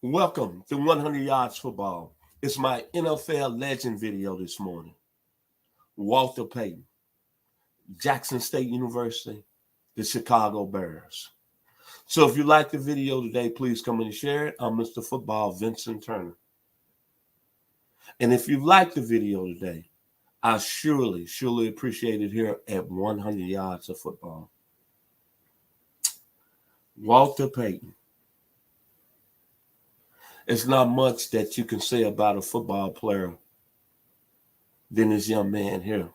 Welcome to 100 Yards Football. It's my NFL legend video this morning. Walter Payton, Jackson State University, the Chicago Bears. So if you like the video today, please come and share it. I'm Mr. Football, Vincent Turner. And if you like the video today, I surely appreciate it here at 100 Yards of Football. Walter Payton. It's not much that you can say about a football player than this young man here.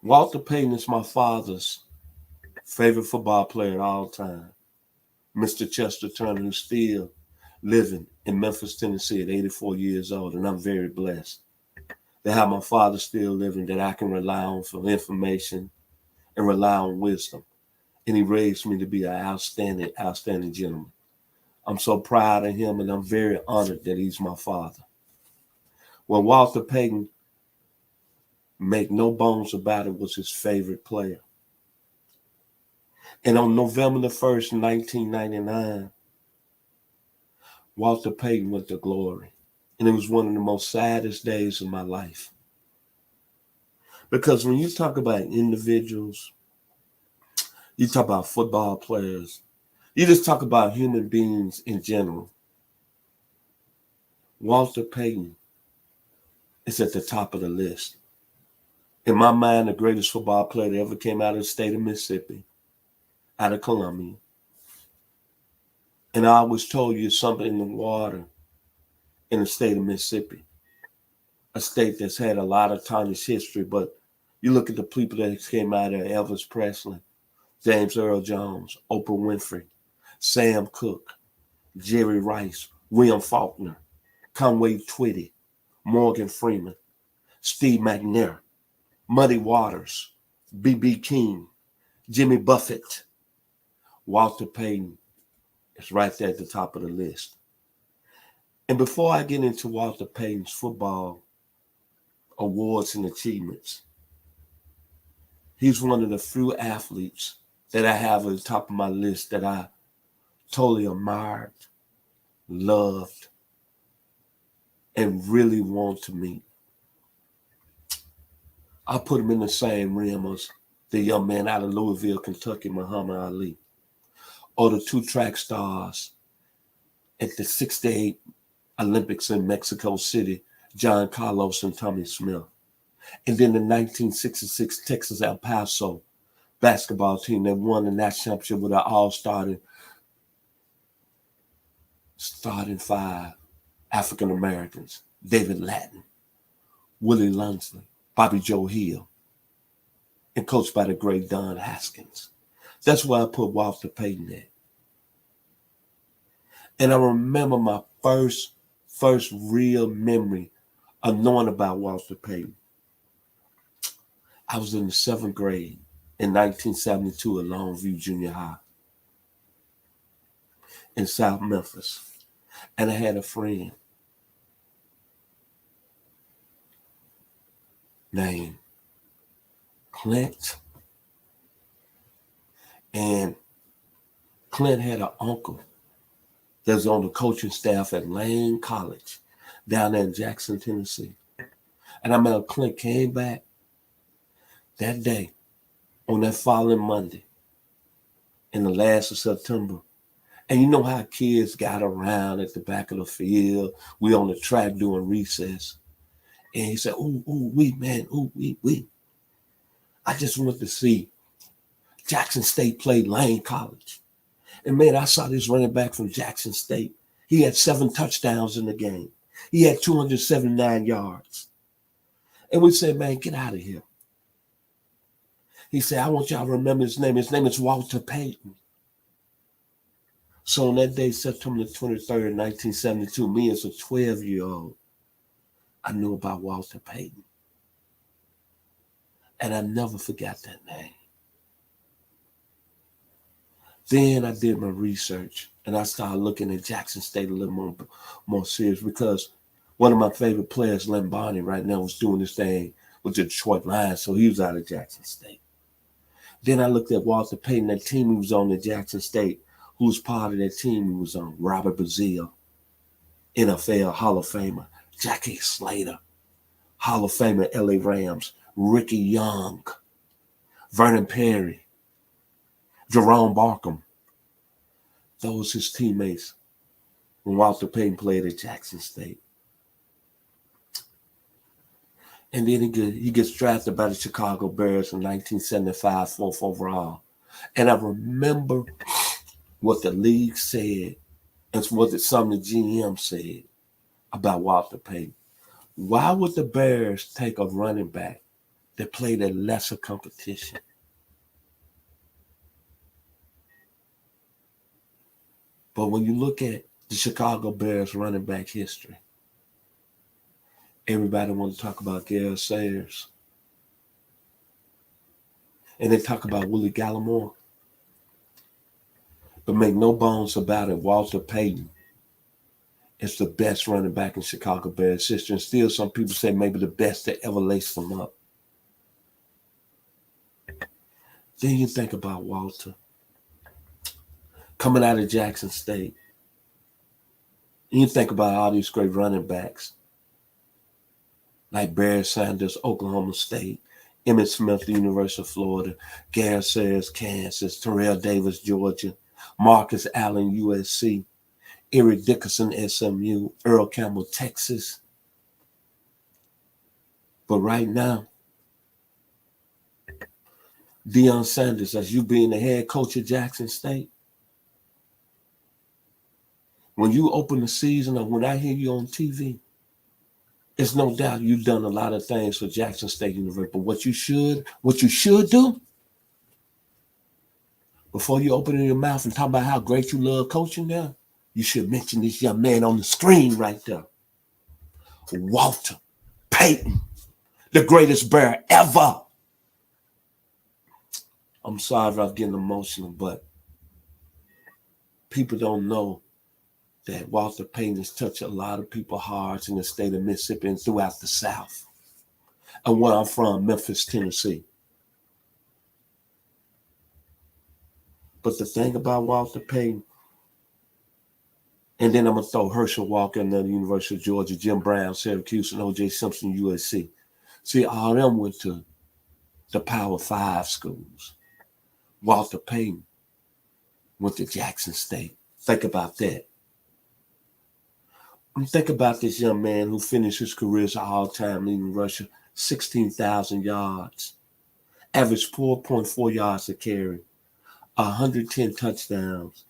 Walter Payton is my father's favorite football player of all time. Mr. Chester Turner, who's still living in Memphis, Tennessee at 84 years old. And I'm very blessed to have my father still living that I can rely on for information and rely on wisdom. And he raised me to be an outstanding gentleman. I'm so proud of him, and I'm very honored that he's my father. Well, Walter Payton, make no bones about it, was his favorite player. And on November the 1st, 1999, Walter Payton went to glory. And it was one of the most saddest days of my life. Because when you talk about individuals, you talk about football players, you just talk about human beings in general. Walter Payton is at the top of the list. In my mind, the greatest football player that ever came out of the state of Mississippi, out of Columbia. And I always told you something in the water in the state of Mississippi, a state that's had a lot of tarnished history, but you look at the people that came out of Elvis Presley, James Earl Jones, Oprah Winfrey, Sam Cooke, Jerry Rice, William Faulkner, Conway Twitty, Morgan Freeman, Steve McNair, Muddy Waters, B.B. King, Jimmy Buffett. Walter Payton is right there at the top of the list. And before I get into Walter Payton's football awards and achievements, he's one of the few athletes that I have at the top of my list that I totally admired, loved, and really want to meet. I put him in the same realm as the young man out of Louisville, Kentucky, Muhammad Ali, or the two track stars at the '68 Olympics in Mexico City, John Carlos and Tommy Smith. And then the 1966 Texas El Paso basketball team that won the national championship with an all-starting starting five African Americans: David Lattin, Willie Lunsley, Bobby Joe Hill, and coached by the great Don Haskins. That's where I put Walter Payton at. And I remember my first real memory of knowing about Walter Payton. I was in the 7th grade in 1972 at Longview Junior High in South Memphis. And I had a friend named Clint. And Clint had an uncle that was on the coaching staff at Lane College down there in Jackson, Tennessee. And I remember Clint came back that day on that following Monday in the last of September. And you know how kids got around at the back of the field. We on the track doing recess. And he said, ooh, man, we. I just went to see Jackson State play Lane College. And man, I saw this running back from Jackson State. He had 7 touchdowns in the game. He had 279 yards. And we said, man, get out of here. He said, I want y'all to remember his name. His name is Walter Payton. So on that day, September the 23rd, 1972, me as a 12-year-old, I knew about Walter Payton. And I never forgot that name. Then I did my research and I started looking at Jackson State a little more serious, because one of my favorite players, Len Barney, right now was doing this thing with the Detroit Lions, so he was out of Jackson State. Then I looked at Walter Payton, that team he was on at Jackson State, who was part of that team he was on. Robert Brazile, NFL Hall of Famer. Jackie Slater, Hall of Famer, LA Rams. Ricky Young, Vernon Perry, Jerome Barkham. Those his teammates when Walter Payton played at Jackson State. And then he gets drafted by the Chicago Bears in 1975, 4th overall. And I remember what the league said and what some of the GM said about Walter Payton. Why would the Bears take a running back that played at lesser competition? But when you look at the Chicago Bears running back history, everybody wants to talk about Gale Sayers. And they talk about Willie Gallimore. But make no bones about it, Walter Payton is the best running back in Chicago Bears history. And still some people say maybe the best that ever laced them up. Then you think about Walter coming out of Jackson State. And you think about all these great running backs like Barry Sanders, Oklahoma State, Emmitt Smith, the University of Florida, Gale Sayers, Kansas, Terrell Davis, Georgia, Marcus Allen, USC, Eric Dickerson, SMU, Earl Campbell, Texas. But right now, Deion Sanders, as you being the head coach at Jackson State, when you open the season or when I hear you on TV, it's no doubt you've done a lot of things for Jackson State University. But what you should do, before you open your mouth and talk about how great you love coaching there, you should mention this young man on the screen right there. Walter Payton, the greatest Bear ever. I'm sorry if I'm getting emotional, but people don't know that Walter Payton has touched a lot of people's hearts in the state of Mississippi and throughout the South. And where I'm from, Memphis, Tennessee. But the thing about Walter Payton, and then I'm going to throw Herschel Walker in the University of Georgia, Jim Brown, Syracuse, and O.J. Simpson, USC. See, all of them went to the Power 5 schools. Walter Payton went to Jackson State. Think about that. And think about this young man who finished his career as an all-time leading rusher, 16,000 yards, averaged 4.4 yards a carry, 110 touchdowns.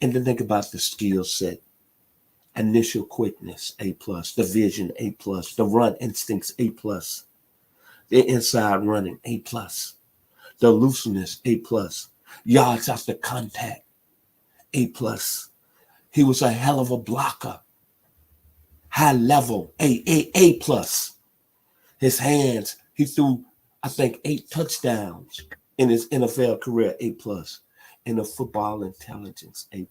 And then think about the skill set. Initial quickness, A+, the vision, A+, the run instincts, A+, the inside running, A+, the looseness, A+, yards after contact, A+. He was a hell of a blocker. High level, A+. His hands, he threw, I think, 8 touchdowns in his NFL career, A+. And the football intelligence, A+.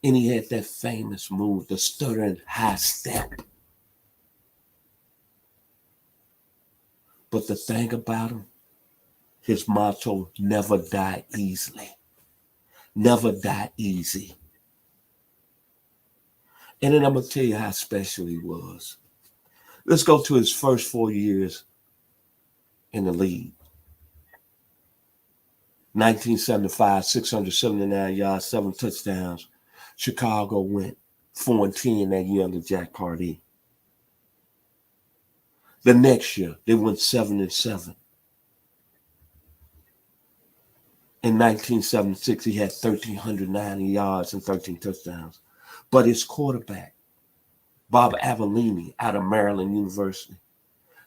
And he had that famous move, the stuttering high step. But the thing about him, his motto, never die easily. Never die easy. And then I'm going to tell you how special he was. Let's go to his first 4 years in the league. 1975, 679 yards, 7 touchdowns. Chicago went 4-10 that year under Jack Pardee. The next year, they went 7-7. In 1976, he had 1,390 yards and 13 touchdowns. But his quarterback, Bob Avellini, out of Maryland University,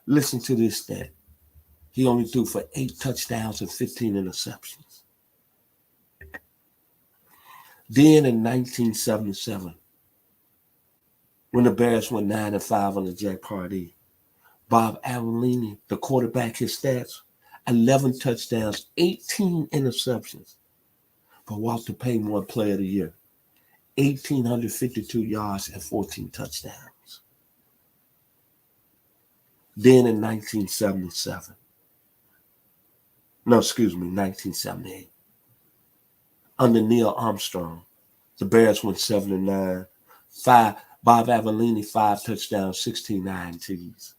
listen to this stat. He only threw for 8 touchdowns and 15 interceptions. Then in 1977, when the Bears went 9-5 under Jack Pardee, Bob Avellini, the quarterback, his stats, 11 touchdowns, 18 interceptions. But Walter Payton won Player of the Year, 1,852 yards and 14 touchdowns. Then in 1978. Under Neil Armstrong, the Bears went 7-9. Bob Avellini, 5 touchdowns, 16 INTs.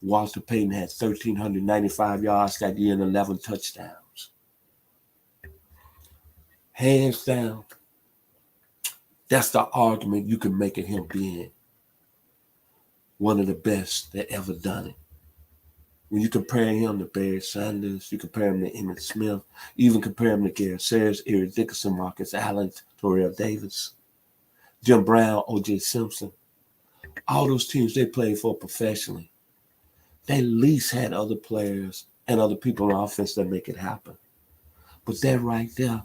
Walter Payton had 1,395 yards that year and 11 touchdowns. Hands down, that's the argument you can make of him being one of the best that ever done it. When you compare him to Barry Sanders, you compare him to Emmitt Smith, even compare him to Garrett Sayers, Eric Dickerson, Marcus Allen, Terrell Davis, Jim Brown, O.J. Simpson. All those teams they played for professionally, they at least had other players and other people on offense that make it happen. But that right there,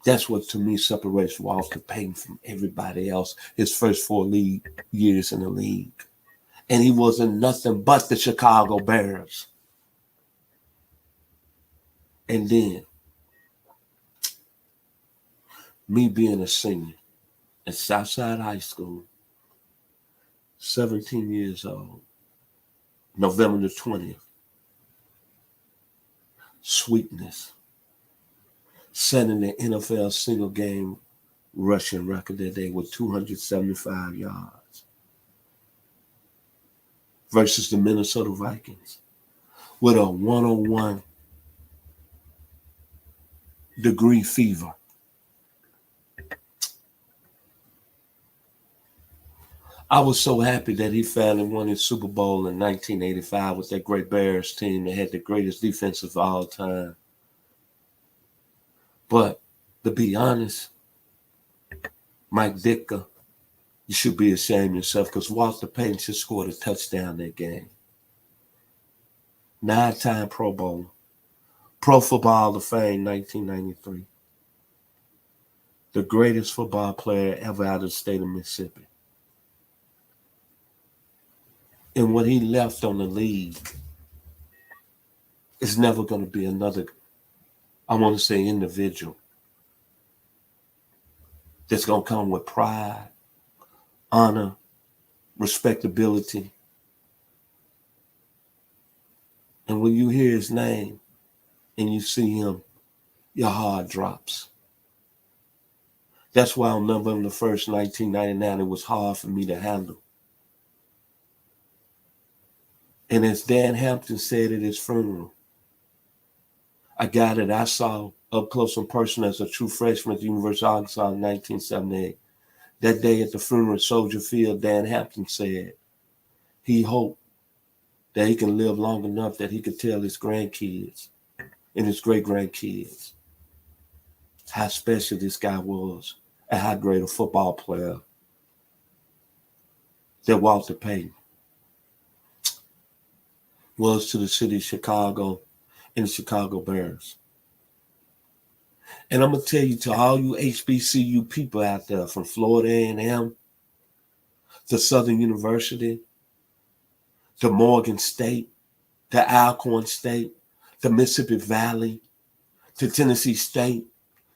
that's what to me separates Walter Payton from everybody else. His first 4 years in the league. And he wasn't nothing but the Chicago Bears. And then, me being a senior at Southside High School, 17 years old, November the 20th, Sweetness, setting the NFL single game rushing record that day with 275 yards versus the Minnesota Vikings with a 101 degree fever. I was so happy that he finally won his Super Bowl in 1985 with that great Bears team that had the greatest defense of all time. But to be honest, Mike Ditka, you should be ashamed of yourself because Walter Payton just scored a touchdown that game. 9-time Pro Bowler. Pro Football Hall of Fame, 1993. The greatest football player ever out of the state of Mississippi. And what he left on the league is never going to be another, I want to say, individual that's going to come with pride, honor, respectability. And when you hear his name and you see him, your heart drops. That's why on November 1st, 1999, it was hard for me to handle. And as Dan Hampton said at his funeral, a guy that I saw up close and personal as a true freshman at the University of Arkansas in 1978, that day at the funeral at Soldier Field, Dan Hampton said he hoped that he can live long enough that he could tell his grandkids and his great-grandkids how special this guy was and how great a football player that Walter Payton was to the city of Chicago and the Chicago Bears. And I'm going to tell you, to all you HBCU people out there, from Florida A&M to Southern University to Morgan State to Alcorn State to Mississippi Valley to Tennessee State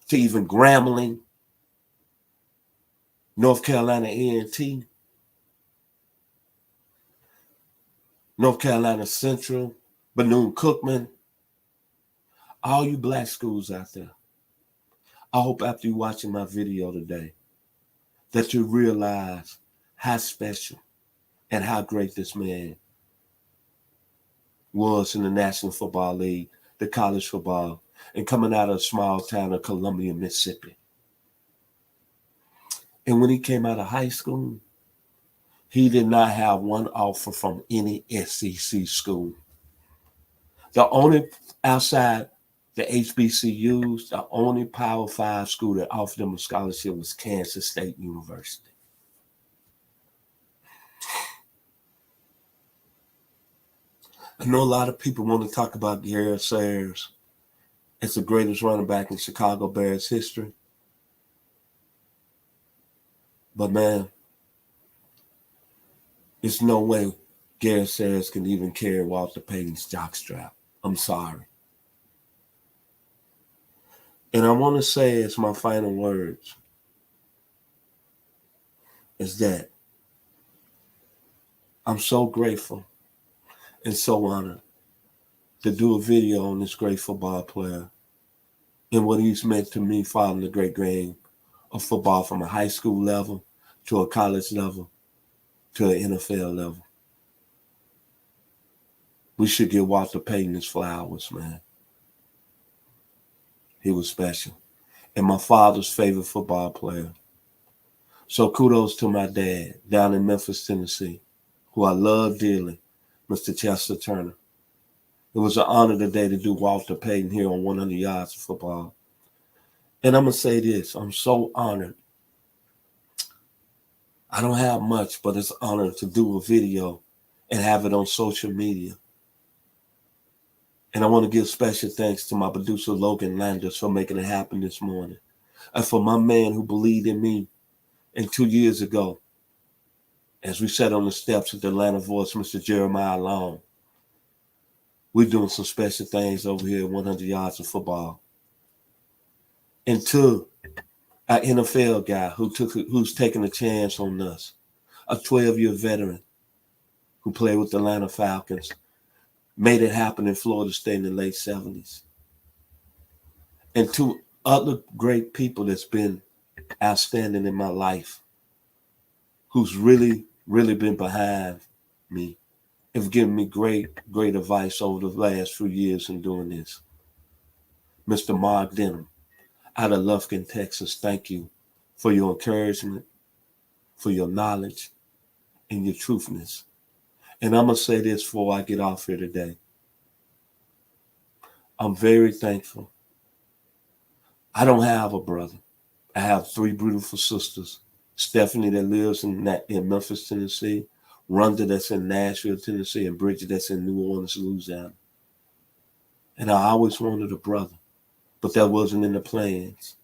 to even Grambling, North Carolina A&T, North Carolina Central, Bethune-Cookman, all you black schools out there, I hope after you watching my video today that you realize how special and how great this man was in the National Football League, the college football, and coming out of a small town of Columbia, Mississippi. And when he came out of high school, he did not have one offer from any SEC school. The only, outside the HBCUs, the only Power 5 school that offered him a scholarship was Kansas State University. I know a lot of people want to talk about Garrett Sayers as the greatest running back in Chicago Bears history. But man, there's no way Garrett Sayers can even carry Walter Payton's jockstrap. I'm sorry. And I want to say as my final words is that I'm so grateful and so honored to do a video on this great football player and what he's meant to me following the great game of football from a high school level to a college level to an NFL level. We should give Walter Payton his flowers, man. He was special. And my father's favorite football player. So kudos to my dad down in Memphis, Tennessee, who I love dearly, Mr. Chester Turner. It was an honor today to do Walter Payton here on 100 Yards of Football. And I'm going to say this. I'm so honored. I don't have much, but it's an honor to do a video and have it on social media. And I want to give special thanks to my producer, Logan Landers, for making it happen this morning. And for my man who believed in me. And 2 years ago, as we sat on the steps at the Atlanta Voice, Mr. Jeremiah Long, we're doing some special things over here at 100 Yards of Football. And to our NFL guy who's taking a chance on us, a 12-year veteran who played with the Atlanta Falcons, made it happen in Florida State in the late 70s. And to other great people that's been outstanding in my life, who's really, really been behind me, have given me great, great advice over the last few years in doing this. Mr. Mark Denham, out of Lufkin, Texas, thank you for your encouragement, for your knowledge, and your truthness. And I'm going to say this before I get off here today. I'm very thankful. I don't have a brother. I have 3 beautiful sisters. Stephanie that lives in Memphis, Tennessee, Rhonda that's in Nashville, Tennessee, and Bridget that's in New Orleans, Louisiana. And I always wanted a brother, but that wasn't in the plans.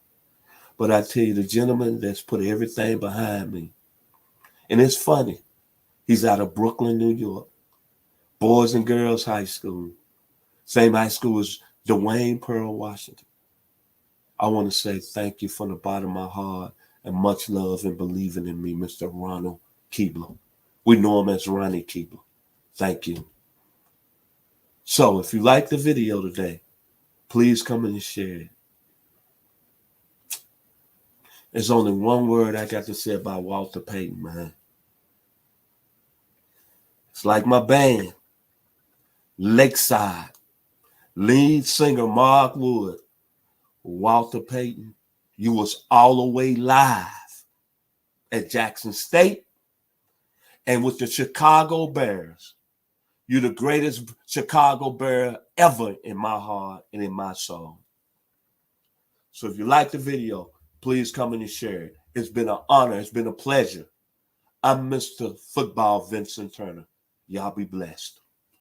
But I tell you, the gentleman that's put everything behind me, and it's funny, he's out of Brooklyn, New York, Boys and Girls High School, same high school as Dwayne Pearl, Washington. I want to say thank you from the bottom of my heart and much love and believing in me, Mr. Ronald Keebler. We know him as Ronnie Keebler. Thank you. So if you like the video today, please come in and share it. There's only one word I got to say about Walter Payton, man. It's like my band, Lakeside, lead singer Mark Wood, Walter Payton, you was all the way live at Jackson State and with the Chicago Bears. You're the greatest Chicago Bear ever in my heart and in my soul. So if you like the video, please come in and share it. It's been an honor. It's been a pleasure. I'm Mr. Football Vincent Turner. Y'all be blessed.